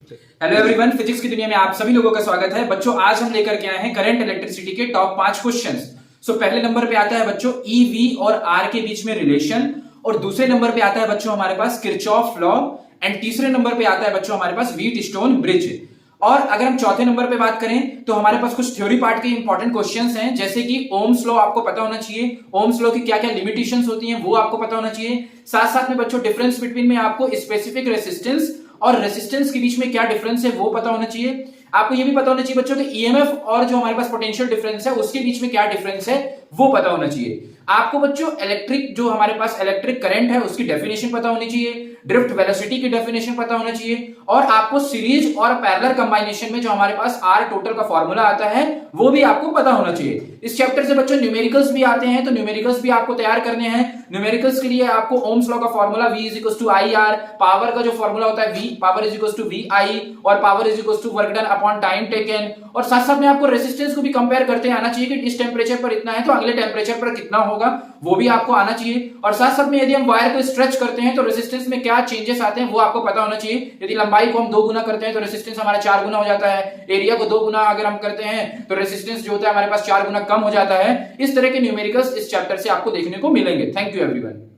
Hello everyone, physics की दुनिया में आप सभी लोगों का स्वागत है। बच्चों, आज हम लेकर के आए हैं करंट इलेक्ट्रिसिटी के टॉप 5 क्वेश्चंस। पहले नंबर पे आता है बच्चों ईवी और आर के बीच में रिलेशन, और दूसरे नंबर पे आता है बच्चों हमारे पास किरचॉफ लॉ, एंड तीसरे नंबर पे आता है बच्चों हमारे पास व्हीट स्टोन ब्रिज। और अगर हम चौथे नंबर पे बात करें तो हमारे पास कुछ थ्योरी पार्ट के इंपॉर्टेंट क्वेश्चंस हैं, जैसे कि ओम्स लॉ आपको पता होना चाहिए। ओम्स लॉ की क्या क्या लिमिटेशंस होती हैं वो आपको पता होना चाहिए। साथ साथ में बच्चों डिफरेंस बिटवीन में आपको स्पेसिफिक रेसिस्टेंस और रेसिस्टेंस के बीच में क्या डिफरेंस है वो पता होना चाहिए। आपको ये भी पता होना चाहिए बच्चों कि ईएमएफ और जो हमारे पास पोटेंशियल डिफरेंस है उसके बीच में क्या डिफरेंस है वो पता होना चाहिए। आपको बच्चों इलेक्ट्रिक जो हमारे पास इलेक्ट्रिक करंट है उसकी डेफिनेशन पता होनी चाहिए, ड्रिफ्ट वेलोसिटी की डेफिनेशन पता होना चाहिए, और आपको सीरीज और पैरेलल कंबाइनेशन में जो हमारे पास आर टोटल का फॉर्मूला आता है वो भी आपको पता होना चाहिए। इस चैप्टर से बच्चों न्यूमेरिकल्स भी आते हैं, तो न्यूमेरिकल्स भी आपको तैयार करने हैं। न्यूमेरिकल्स के लिए आपको ओम्स लॉ का formula V is equal to I R, power का जो फॉर्मूला होता है V power is equal to V I, और power is equal to work done upon time taken, और साथ साथ में आपको रेसिस्टेंस को भी कंपेयर करते आना चाहिए कि इस टेम्परेचर पर इतना है तो अगले टेम्परेचर पर कितना होगा वो भी आपको आना चाहिए। और साथ साथ में यदि हम वायर को स्ट्रेच करते हैं तो रेसिस्टेंस में क्या चेंजेस आते हैं वो आपको पता होना चाहिए। यदि लंबाई को हम 2 गुना करते हैं तो रेसिस्टेंस हमारा 4 गुना हो जाता है, एरिया को 2 गुना अगर हम करते हैं तो रेसिस्टेंस जो होता है हमारे पास 4 गुना कम हो जाता है। इस तरह के न्यूमेरिकल्स इस चैप्टर से आपको देखने को मिलेंगे। Thank you everyone.